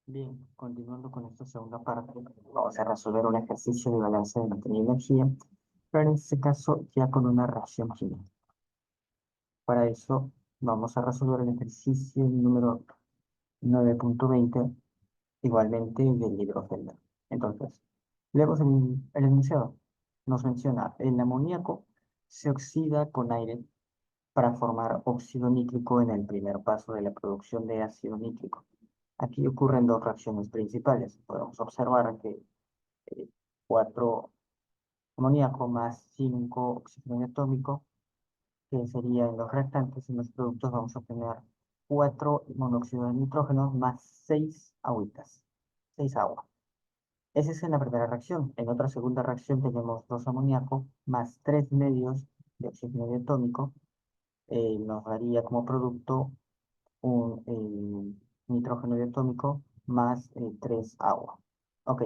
Bien, continuando con esta segunda parte, vamos a resolver un ejercicio de balance de materia y energía, pero en este caso ya con una reacción química. Para eso vamos a resolver el ejercicio número 9.20, igualmente del libro Felder. Entonces, leemos el enunciado. Nos menciona, el amoníaco se oxida con aire para formar óxido nítrico en el primer paso de la producción de ácido nítrico. Aquí ocurren dos reacciones principales. Podemos observar que 4 amoníaco más 5 oxígeno atómico, que serían los restantes en los productos, vamos a obtener 4 monóxido de nitrógeno más 6 agüitas, 6 agua. Esa es en la primera reacción. En otra segunda reacción tenemos 2 amoníaco más 3 medios de oxígeno atómico, nos daría como producto un nitrógeno diatómico más 3 agua. Ok,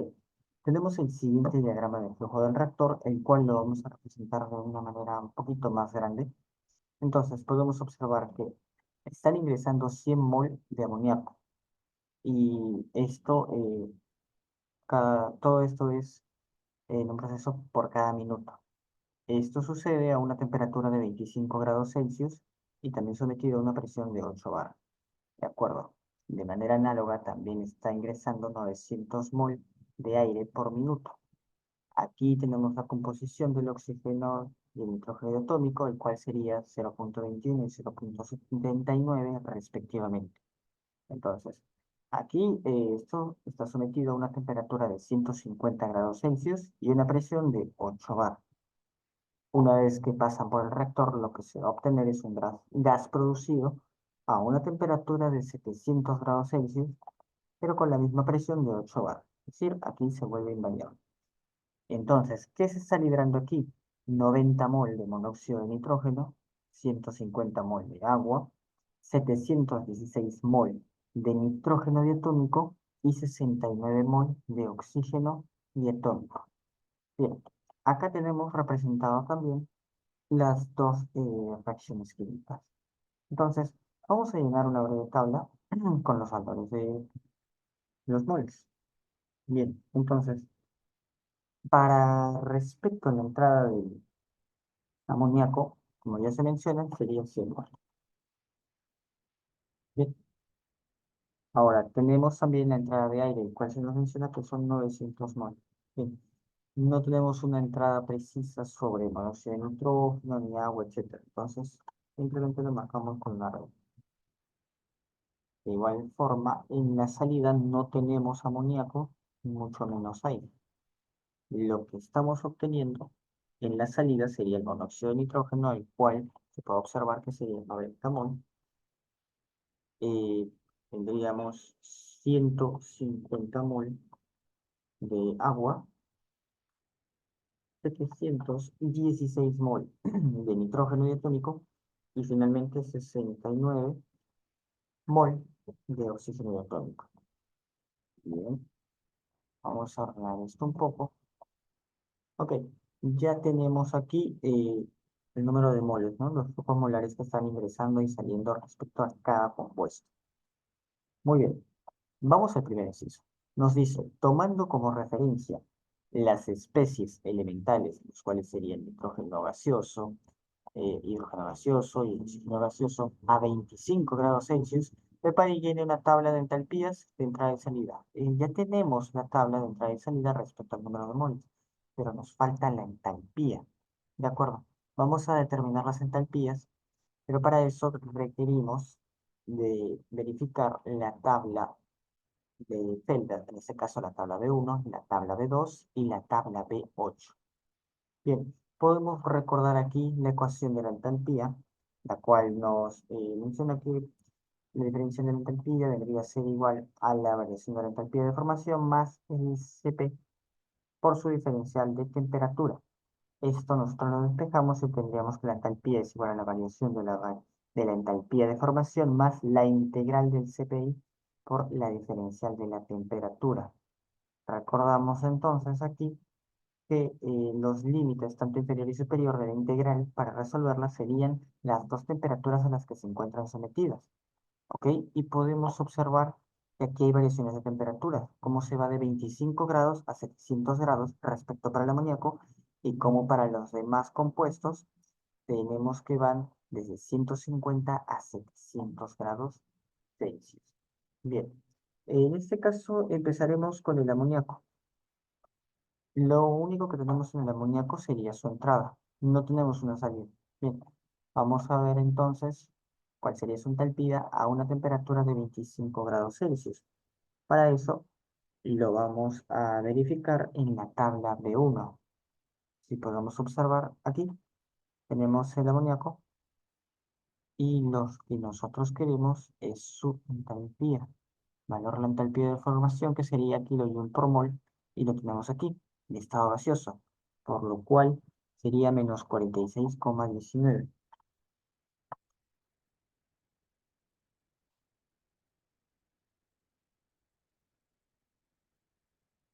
tenemos el siguiente diagrama de flujo del reactor, el cual lo vamos a representar de una manera un poquito más grande. Entonces, podemos observar que están ingresando 100 mol de amoníaco y esto, todo esto es en un proceso por cada minuto. Esto sucede a una temperatura de 25 grados Celsius y también sometido a una presión de 8 bar. De acuerdo. De manera análoga, también está ingresando 900 mol de aire por minuto. Aquí tenemos la composición del oxígeno y el nitrógeno atómico, el cual sería 0.21 y 0.79 respectivamente. Entonces, aquí esto está sometido a una temperatura de 150 grados Celsius y una presión de 8 bar. Una vez que pasan por el reactor, lo que se va a obtener es un gas producido a una temperatura de 700 grados Celsius, pero con la misma presión de 8 bar. Es decir, aquí se vuelve invariable. Entonces, ¿qué se está librando aquí? 90 mol de monóxido de nitrógeno, 150 mol de agua, 716 mol de nitrógeno diatómico y 69 mol de oxígeno diatómico. Bien, acá tenemos representado también las dos reacciones químicas. Entonces, vamos a llenar una breve tabla con los valores de los moles. Bien, entonces, para respecto a la entrada del amoníaco, como ya se menciona, sería 100 mol. Bien, ahora tenemos también la entrada de aire, el cual se nos menciona que son 900 mol. Bien, no tenemos una entrada precisa sobre monóxido de nitrógeno, ni agua, etcétera. Entonces, simplemente lo marcamos con una red. De igual forma, en la salida no tenemos amoníaco, mucho menos aire. Lo que estamos obteniendo en la salida sería el monóxido de nitrógeno, el cual se puede observar que sería el 90 mol. Eh, Tendríamos 150 mol de agua, 716 mol de nitrógeno diatómico y finalmente 69 mol de oxígeno diatómico. Bien, vamos a ordenar esto un poco. Ok, ya tenemos aquí el número de moles, ¿no? Los flujos molares que están ingresando y saliendo respecto a cada compuesto. Muy bien, vamos al primer inciso. Nos dice, tomando como referencia las especies elementales, los cuales serían nitrógeno gaseoso, hidrógeno gaseoso y oxígeno gaseoso a 25 grados Celsius, prepare y llene una tabla de entalpías de entrada y salida. Ya tenemos la tabla de entrada y salida respecto al número de moles, pero nos falta la entalpía. ¿De acuerdo? Vamos a determinar las entalpías, pero para eso requerimos de verificar la tabla de celdas, en este caso la tabla B1, la tabla B2 y la tabla B8. Bien, podemos recordar aquí la ecuación de la entalpía, la cual nos menciona que la diferencia de la entalpía debería ser igual a la variación de la entalpía de formación más el Cp por su diferencial de temperatura. Esto nosotros lo despejamos y tendríamos que la entalpía es igual a la variación de la entalpía de formación más la integral del Cpi por la diferencial de la temperatura. Recordamos entonces aquí que los límites tanto inferior y superior de la integral para resolverla serían las dos temperaturas a las que se encuentran sometidas. ¿Ok? Y podemos observar que aquí hay variaciones de temperatura, cómo se va de 25 grados a 700 grados respecto para el amoníaco y cómo para los demás compuestos tenemos que van desde 150 a 700 grados Celsius. Bien, en este caso empezaremos con el amoníaco. Lo único que tenemos en el amoníaco sería su entrada. No tenemos una salida. Bien, vamos a ver entonces cuál sería su entalpía a una temperatura de 25 grados Celsius. Para eso lo vamos a verificar en la tabla B1. Si podemos observar aquí, tenemos el amoníaco y lo que nosotros queremos es su entalpía. Valor la entalpía de formación que sería kilojoule por mol y lo tenemos aquí, en estado gaseoso, por lo cual sería menos 46,19.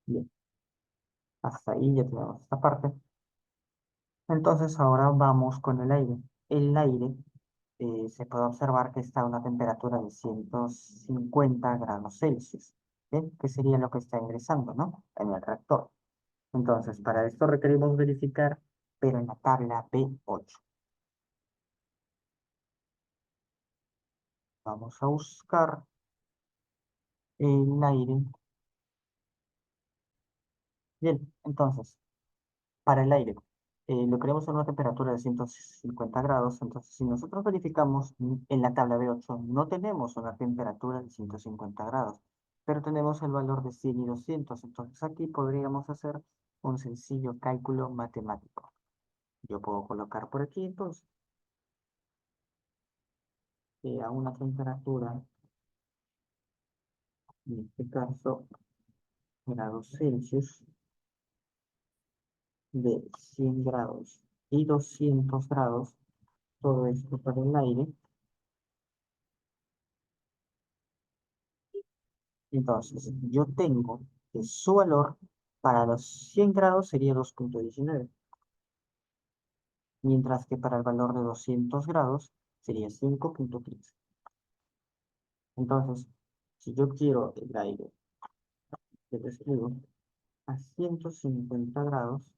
Bien, hasta ahí ya tenemos esta parte. Entonces ahora vamos con el aire. El aire se puede observar que está a una temperatura de 150 grados Celsius, ¿bien? Que sería lo que está ingresando, ¿no? En el reactor. Entonces, para esto requerimos verificar, pero en la tabla B8. Vamos a buscar el aire. Bien, entonces, para el aire, lo queremos a una temperatura de 150 grados. Entonces, si nosotros verificamos en la tabla B8, no tenemos una temperatura de 150 grados, pero tenemos el valor de 100 y 200. Entonces, aquí podríamos hacer un sencillo cálculo matemático. Yo puedo colocar por aquí, entonces, que a una temperatura, en este caso, grados Celsius, de 100 grados y 200 grados, todo esto para el aire. Entonces, yo tengo que su valor para los 100 grados sería 2,19, mientras que para el valor de 200 grados sería 5,15. Entonces, si yo quiero el aire que lo escribo a 150 grados,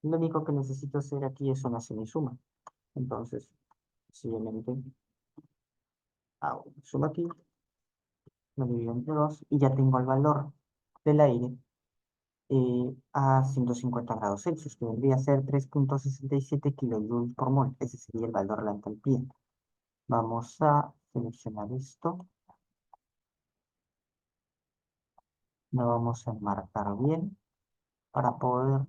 lo único que necesito hacer aquí es una semisuma. Entonces, simplemente hago una suma aquí, lo divido entre 2 y ya tengo el valor del aire a 150 grados Celsius, que vendría a ser 3,67 kilojoules por mol. Ese sería el valor de la entalpía. Vamos a seleccionar esto. Lo vamos a enmarcar bien para poder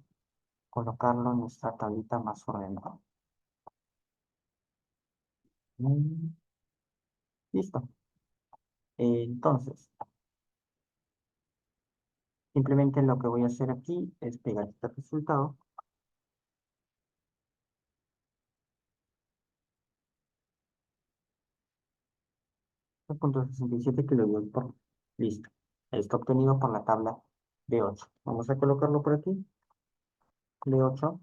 colocarlo en nuestra tablita más ordenada. Mm, Listo. Entonces, simplemente lo que voy a hacer aquí es pegar este resultado. 3,67 kilojoules por mol. Listo. Esto obtenido por la tabla B8. Vamos a colocarlo por aquí. B8.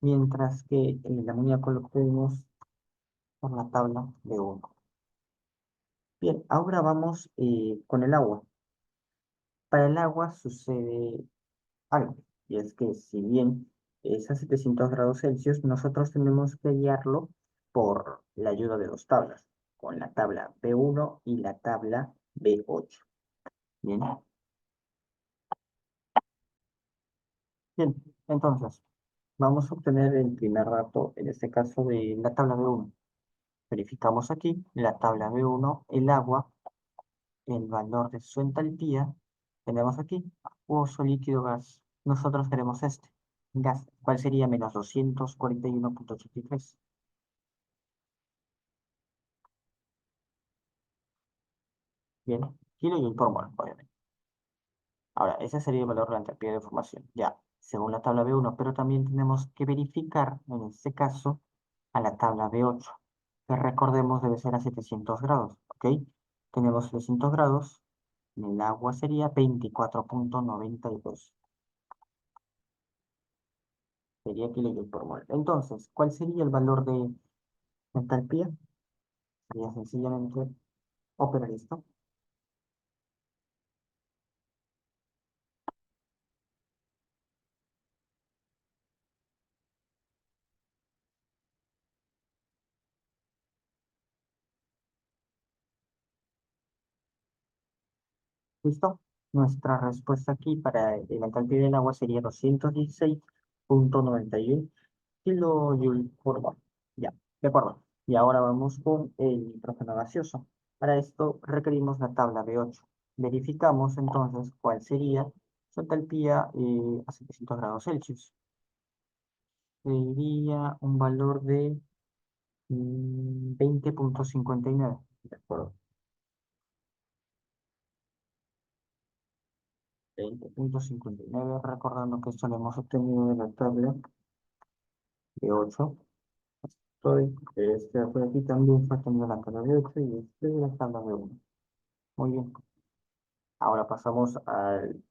Mientras que el amoníaco lo obtuvimos por la tabla B1. Bien, ahora vamos con el agua. Para el agua sucede algo, y es que si bien es a 700 grados Celsius, nosotros tenemos que hallarlo por la ayuda de dos tablas, con la tabla B1 y la tabla B8. Bien, bien, entonces vamos a obtener el primer dato, en este caso de la tabla B1. Verificamos aquí la tabla B1, el agua, el valor de su entalpía. Tenemos aquí uso líquido gas. Nosotros queremos este gas. ¿Cuál sería? Menos 241,83. Bien, kilojoule por mol, obviamente. Ahora, ese sería el valor de la entalpía de formación, ya, según la tabla B1, pero también tenemos que verificar, en este caso, a la tabla B8, que recordemos debe ser a 700 grados, ¿ok? Tenemos 700 grados, en el agua sería 24,92. Sería kilojoule por mol. Entonces, ¿cuál sería el valor de entalpía? Sería sencillamente operar esto. ¿Listo? Nuestra respuesta aquí para el entalpía del agua sería 216,91 kilojoules por mol. Ya, de acuerdo. Y ahora vamos con el nitrógeno gaseoso. Para esto requerimos la tabla B8. Verificamos entonces cuál sería su entalpía a 700 grados Celsius. Sería un valor de 20,59. De acuerdo. 20,59. Recordando que esto lo hemos obtenido de la tabla B8. Este por aquí también fue obtenido la tabla B8 y este de la tabla B1. Muy bien. Ahora pasamos al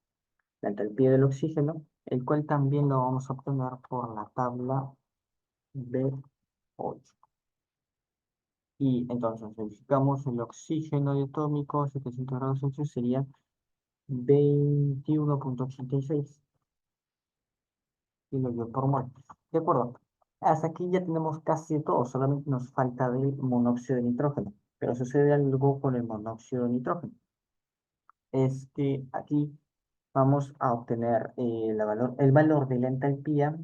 la entalpía del oxígeno, el cual también lo vamos a obtener por la tabla B8. Y entonces verificamos el oxígeno diatómico a 700 grados Celsius sería 21,86 kilojoules por mol. De acuerdo. Hasta aquí ya tenemos casi todo, solamente nos falta el monóxido de nitrógeno. Pero sucede algo con el monóxido de nitrógeno. Es que aquí vamos a obtener el valor de la entalpía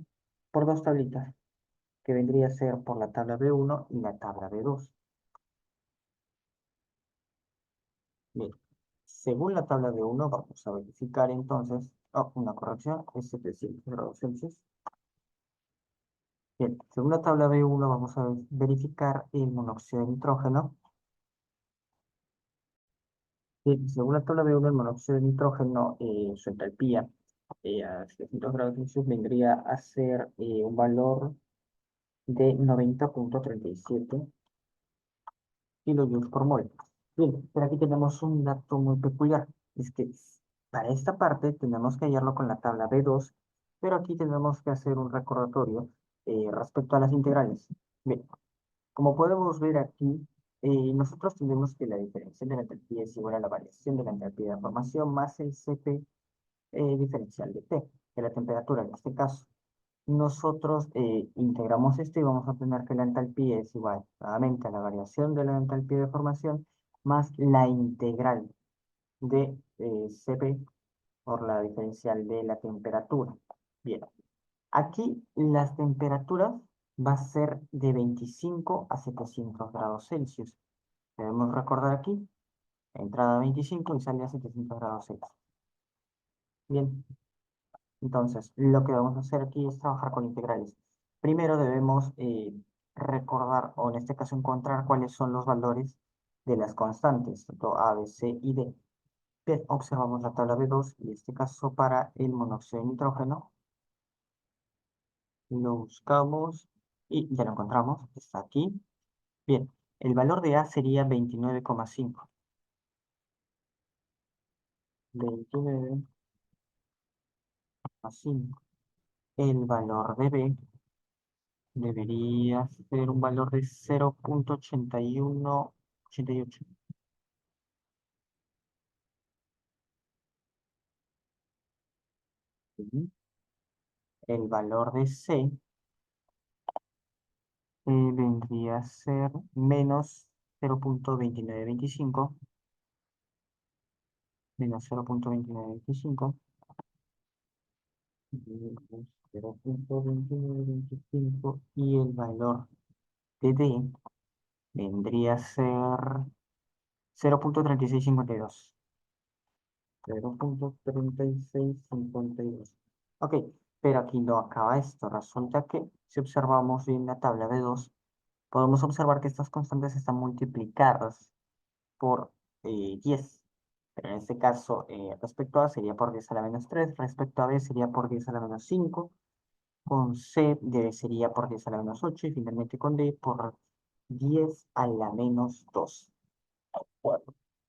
por dos tablitas, que vendría a ser por la tabla B1 y la tabla B2. Bien, según la tabla B1 vamos a verificar entonces, una corrección, es 700 grados Celsius. Bien, según la tabla B1 vamos a verificar el monóxido de nitrógeno. Bien, según la tabla B1 el monóxido de nitrógeno, su entalpía a 700 grados Celsius vendría a ser un valor de 90,37 kilojoules por mol. Bien, pero aquí tenemos un dato muy peculiar. Es que para esta parte tenemos que hallarlo con la tabla B2, pero aquí tenemos que hacer un recordatorio respecto a las integrales. Bien, como podemos ver aquí, nosotros tenemos que la diferencia de la entalpía es igual a la variación de la entalpía de formación más el Cp diferencial de T, de la temperatura en este caso. Nosotros integramos esto y vamos a obtener que la entalpía es igual nuevamente a la variación de la entalpía de formación más la integral de Cp por la diferencial de la temperatura. Bien, aquí las temperaturas va a ser de 25 a 700 grados Celsius. Debemos recordar aquí, entrada a 25 y salida a 700 grados Celsius. Bien, entonces, lo que vamos a hacer aquí es trabajar con integrales. Primero debemos recordar, o en este caso encontrar cuáles son los valores de las constantes, tanto A, B, C y D. Bien, observamos la tabla B2 y en este caso para el monóxido de nitrógeno. Lo buscamos y ya lo encontramos, está aquí. Bien, el valor de A sería 29,5. 29,5. El valor de B debería ser un valor de 0,8188. Ujú. El valor de C vendría a ser menos 0,2925, menos 0,2925, menos 0,2925 y el valor de D vendría a ser 0,3652. 0,3652. Ok, pero aquí no acaba esto. Resulta que si observamos bien la tabla de 2, podemos observar que estas constantes están multiplicadas por 10. Pero en este caso, respecto a A sería por 10 a la menos 3, respecto a B sería por 10 a la menos 5, con C sería por 10 a la menos 8 y finalmente con D por 10 a la menos 2. Bueno,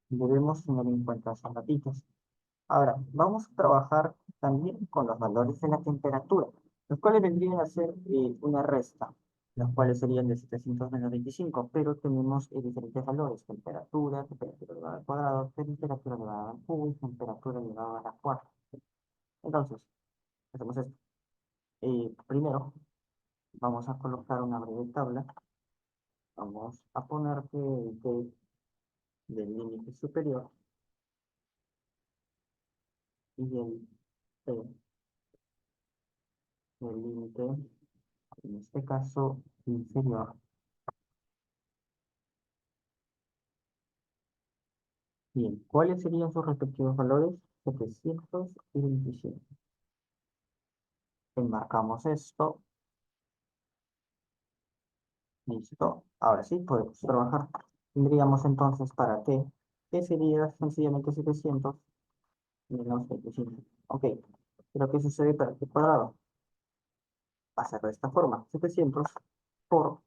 debemos tener en cuenta esos ratitos. Ahora, vamos a trabajar también con los valores de la temperatura, los cuales vendrían a ser una resta. los cuales serían de 700 menos 25, pero tenemos diferentes valores: temperatura, temperatura elevada al cuadrado, temperatura elevada al cubo y temperatura elevada a la cuarta. Entonces, hacemos esto. Primero, vamos a colocar una breve tabla. Vamos a poner que el t del límite superior y el t del límite, en este caso, inferior. Bien, ¿cuáles serían sus respectivos valores? 725. Enmarcamos esto. Listo. Ahora sí, podemos trabajar. Tendríamos entonces para t, que sería sencillamente 700 menos 25. Ok. Pero ¿qué sucede para t cuadrado? Va a ser de esta forma: 700 por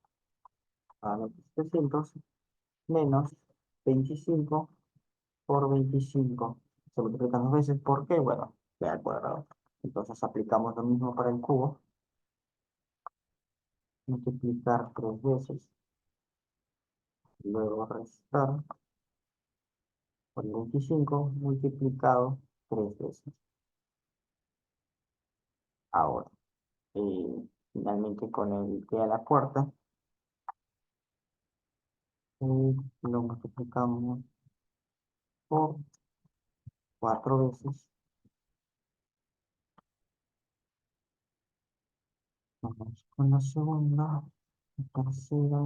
700 menos 25 por 25. Se multiplica dos veces. ¿Por qué? Bueno, t al cuadrado. Entonces aplicamos lo mismo para el cubo. Multiplicar tres veces. Luego restar por el 25 multiplicado tres veces. Ahora, finalmente con el t a la cuarta, lo multiplicamos por cuatro veces. Vamos con la segunda, la tercera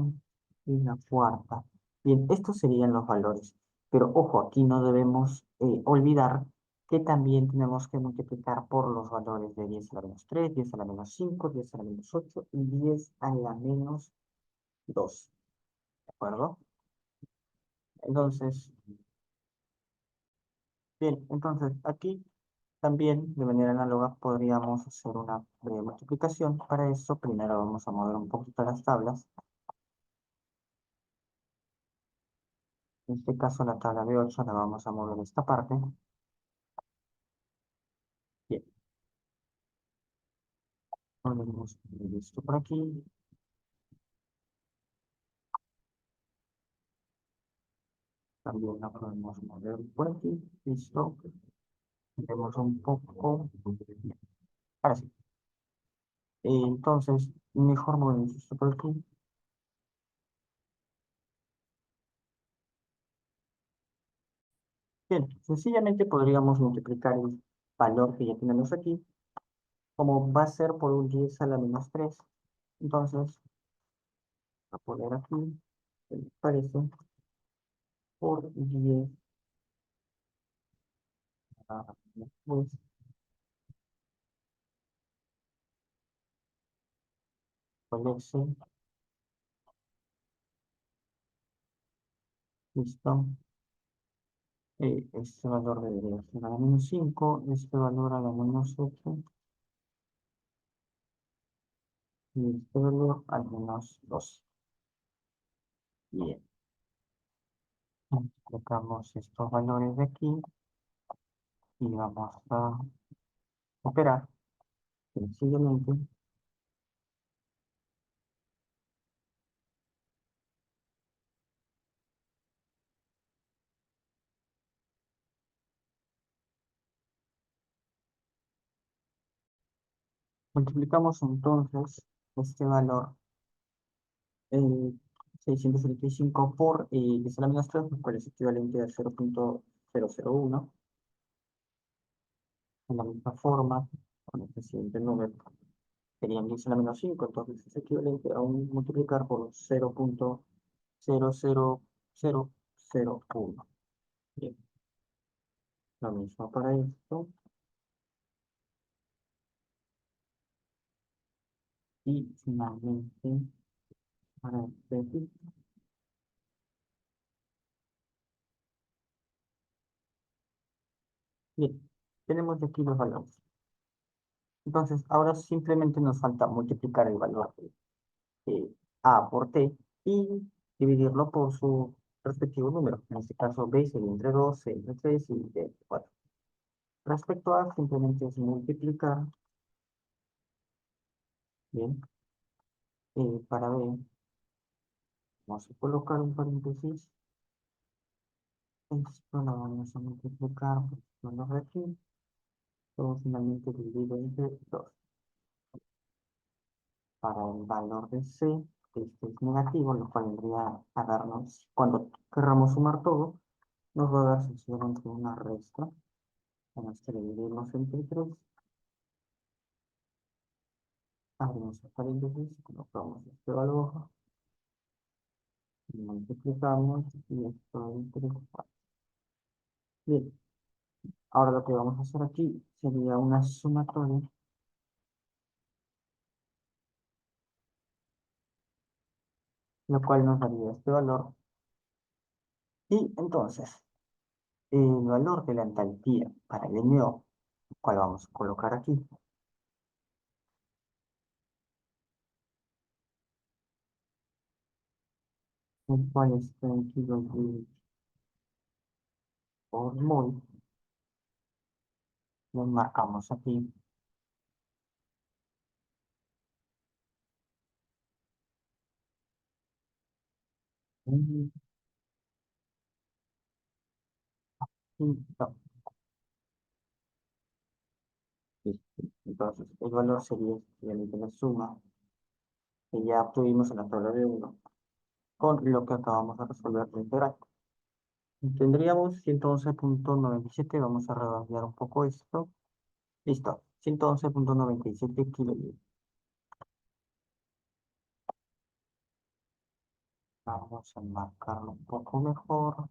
y la cuarta. Bien, estos serían los valores. Pero ojo, aquí no debemos olvidar que también tenemos que multiplicar por los valores de 10 a la menos 3, 10 a la menos 5, 10 a la menos 8 y 10 a la menos 2. ¿De acuerdo? Entonces, bien, entonces aquí también de manera análoga podríamos hacer una breve multiplicación. Para eso primero vamos a mover un poquito las tablas. En este caso la tabla de 8 la vamos a mover esta parte. Bien, ponemos esto por aquí. También la podemos mover por aquí. Listo. Vemos un poco. Ahora sí. Entonces, mejor movemos esto por aquí. Bien, sencillamente podríamos multiplicar el valor que ya tenemos aquí, como va a ser por un 10 a la menos 3. Entonces, a poner aquí, ¿qué les parece? Por 10 a la menos 3, con Excel. Listo. Este valor debería ser a la menos 5, este valor a la menos 8 y este valor al menos 2. Bien, colocamos estos valores de aquí y vamos a operar sencillamente. Multiplicamos entonces este valor, eh, 675 por 10 a la menos 3, lo cual es equivalente a 0.001. De la misma forma, con este siguiente número, serían 10 a la menos 5, entonces es equivalente a un multiplicar por 0.00001. Bien, lo mismo para esto. Y finalmente, para este aquí. Bien, tenemos aquí los valores. Entonces, ahora simplemente nos falta multiplicar el valor de A por T y dividirlo por su respectivo número. En este caso, B sería entre 2, C entre 3 y D entre 4. Respecto a, simplemente es multiplicar, bien, para B, vamos a colocar un paréntesis. Esto lo vamos a multiplicar por el valor de aquí. Todo finalmente dividido entre 2. Para el valor de C, este es negativo, lo cual vendría a darnos, cuando querramos sumar todo, nos va a dar sencillamente una resta. Tenemos que dividirlos entre 3. Abrimos el paréntesis, colocamos este valor, multiplicamos y esto entre 4. Bien, ahora lo que vamos a hacer aquí sería una sumatoria, lo cual nos daría este valor. Y entonces, el valor de la entalpía para el NO, el cual vamos a colocar aquí, el cual está en kilojoules por mol, lo marcamos aquí. Mm, no, listo. Entonces, el valor sería simplemente la suma que ya obtuvimos en la tabla de 1 con lo que acabamos de resolver de integral. Tendríamos 111,97, vamos a redondear un poco esto. Listo, 111,97 kilojoules. Vamos a marcarlo un poco mejor.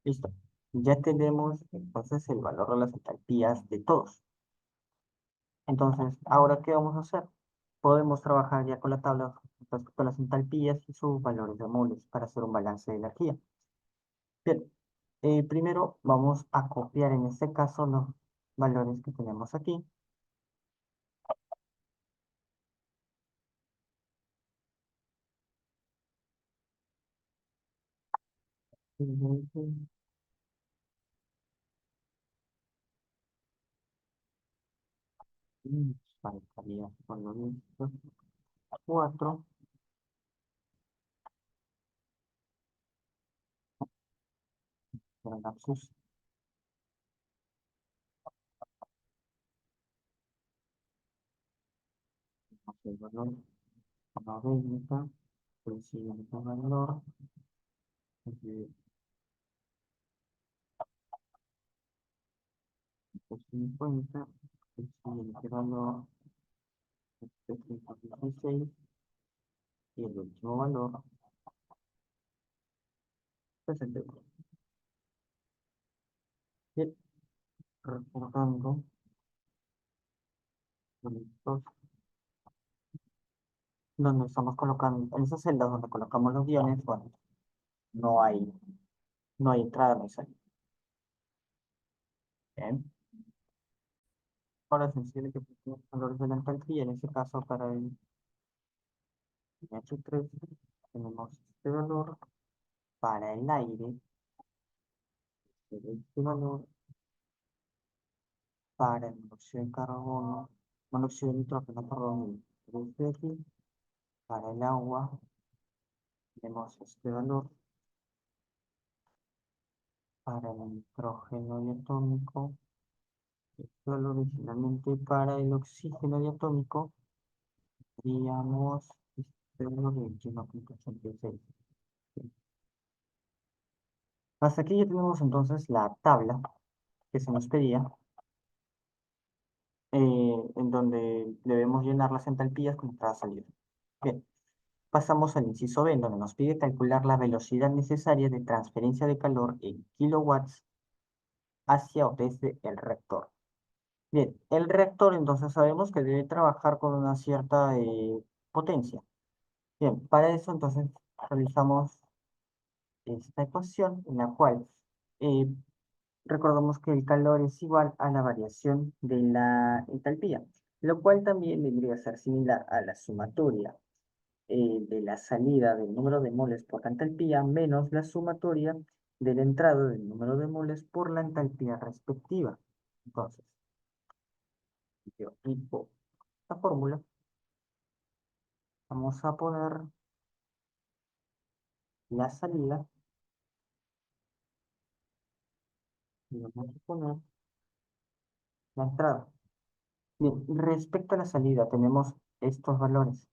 Listo. Ya tenemos entonces el valor de las entalpías de todos. Entonces, ¿ahora qué vamos a hacer? Podemos trabajar ya con la tabla respecto a las entalpías y sus valores de moles para hacer un balance de energía. Bien, primero vamos a copiar en este caso los valores que tenemos aquí. Faltaría por lo 4, por lapsus, el valor 90, el siguiente valor, el 50, el siguiente valor, 316 y el último valor, 63. Bien, recordando, estos, donde estamos colocando, en esa celda donde colocamos los guiones, bueno, no hay, no hay entrada, no hay salida. Bien. Ahora es sencillo que pusimos valores de la entalpía, en este caso para el H3 tenemos este valor, para el aire, este valor, para el monóxido de carbono, monóxido de nitrógeno, perdón, este de aquí, para el agua tenemos este valor, para el nitrógeno diatómico, este valor originalmente para el oxígeno diatómico, tendríamos este valor de 21,86. Hasta aquí ya tenemos entonces la tabla que se nos pedía, en donde debemos llenar las entalpías con entrada salida. Bien, pasamos al inciso B, en donde nos pide calcular la velocidad necesaria de transferencia de calor en kilowatts hacia o desde el reactor. Bien, el reactor entonces sabemos que debe trabajar con una cierta potencia. Bien, para eso entonces realizamos esta ecuación en la cual eh, recordamos que el calor es igual a la variación de la entalpía, lo cual también vendría a ser similar a la sumatoria de la salida del número de moles por la entalpía menos la sumatoria de la entrada del número de moles por la entalpía respectiva. Entonces, yo tipo la fórmula Vamos a poner la salida y vamos a poner la entrada. Bien, respecto a la salida, tenemos estos valores.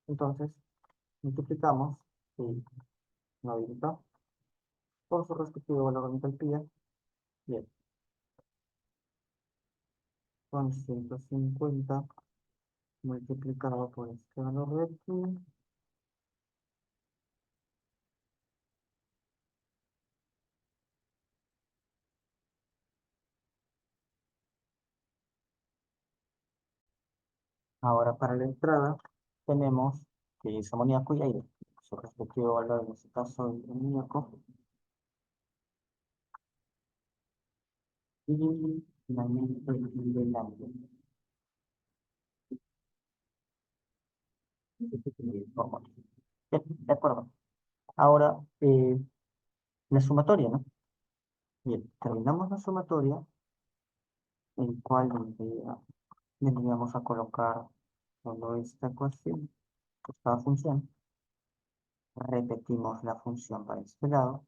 Entonces, multiplicamos el 90 por su respectivo valor de entalpía. Bien, con 150 multiplicado por este valor de aquí. Ahora para la entrada tenemos que es amoníaco y aire. Su respectivo valor, en este caso el amoníaco. Y finalmente el aire. Bien, de acuerdo. Ahora la sumatoria, ¿no? Bien, terminamos la sumatoria, en cual vendríamos a colocar solo esta ecuación, esta función. Repetimos la función para este lado.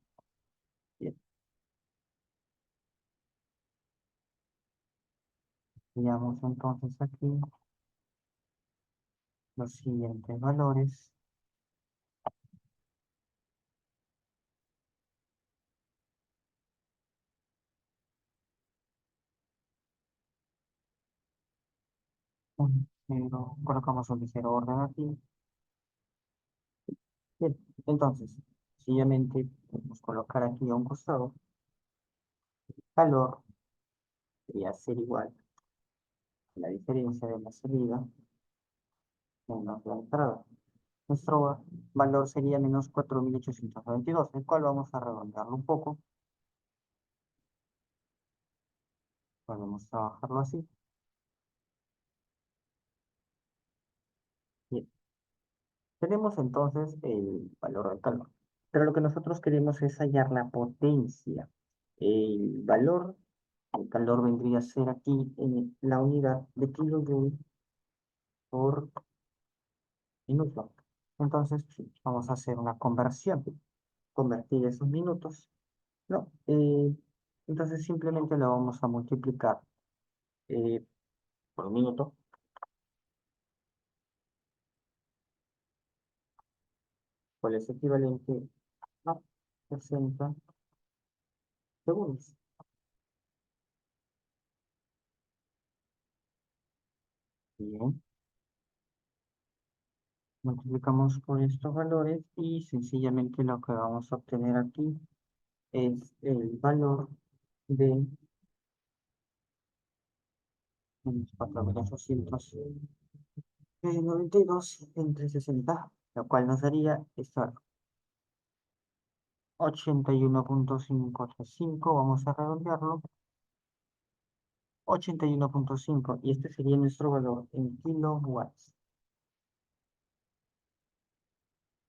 Bien, veamos entonces aquí los siguientes valores. Un ligero, colocamos un ligero orden aquí. Bien, entonces, sencillamente podemos colocar aquí a un costado calor, debería ser igual a la diferencia de la salida menos la entrada. Nuestro valor sería menos 4.822, el cual vamos a redondearlo un poco. Podemos trabajarlo así. Bien, tenemos entonces el valor del calor. Pero lo que nosotros queremos es hallar la potencia. El valor del calor vendría a ser aquí en la unidad de kilojoule por minuto. Entonces, sí, vamos a hacer una conversión. Convertir esos minutos. No, entonces simplemente lo vamos a multiplicar eh, por un minuto, cual es equivalente a 60 segundos. Bien, multiplicamos por estos valores y sencillamente lo que vamos a obtener aquí es el valor de 4.892 entre 60, lo cual nos daría esto 81.535, vamos a redondearlo, 81.5, y este sería nuestro valor en kilowatts.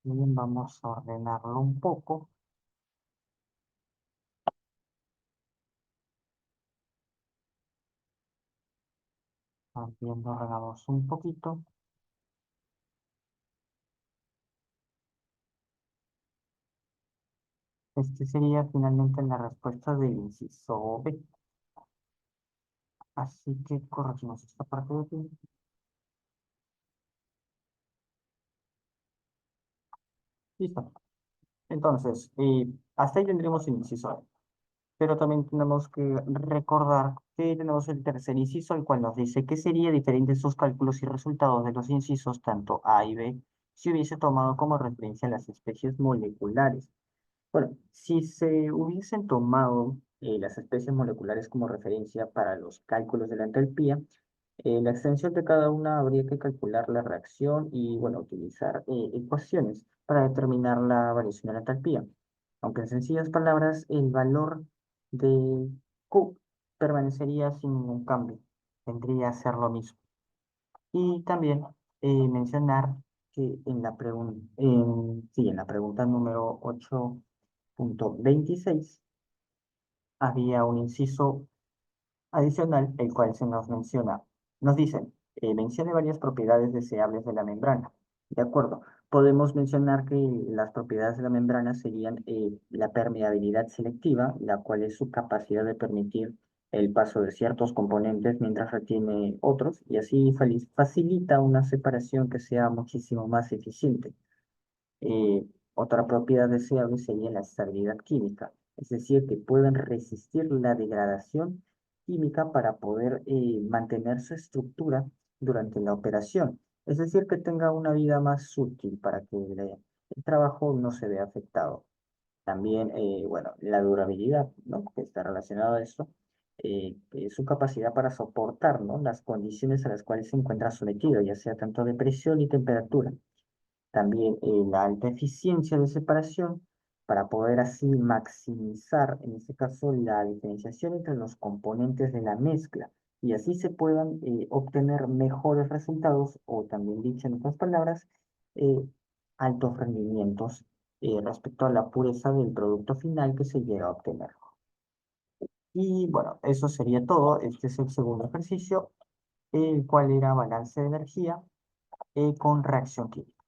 Bien, vamos a ordenarlo un poco. También lo ordenamos un poquito. Este sería finalmente la respuesta del inciso B. Así que corregimos esta parte de aquí. Listo. Entonces, hasta ahí tendremos el inciso A. Pero también tenemos que recordar que tenemos el tercer inciso, el cual nos dice que sería diferente sus cálculos y resultados de los incisos tanto A y B si hubiese tomado como referencia las especies moleculares. Bueno, si se hubiesen tomado las especies moleculares como referencia para los cálculos de la entalpía, la extensión de cada una habría que calcular la reacción y, bueno, utilizar ecuaciones para determinar la variación de la entalpía. Aunque en sencillas palabras, el valor de Q permanecería sin ningún cambio. Tendría a ser lo mismo. Y también mencionar que en la pregunta número 8.26 había un inciso adicional, el cual se nos menciona. Nos dicen, mencione varias propiedades deseables de la membrana. De acuerdo. Podemos mencionar que las propiedades de la membrana serían la permeabilidad selectiva, la cual es su capacidad de permitir el paso de ciertos componentes mientras retiene otros, y así facilita una separación que sea muchísimo más eficiente. Otra propiedad deseable sería la estabilidad química, es decir, que pueden resistir la degradación química para poder mantener su estructura durante la operación. Es decir, que tenga una vida más útil para que el trabajo no se vea afectado. También, bueno, la durabilidad, ¿no? Que está relacionado a esto, es su capacidad para soportar, ¿no? Las condiciones a las cuales se encuentra sometido, ya sea tanto de presión y temperatura. También la alta eficiencia de separación para poder así maximizar, en este caso, la diferenciación entre los componentes de la mezcla y así se puedan obtener mejores resultados o también dicho en otras palabras, eh, altos rendimientos respecto a la pureza del producto final que se llega a obtener. Y bueno, eso sería todo. Este es el segundo ejercicio, el cual era balance de energía con reacción química.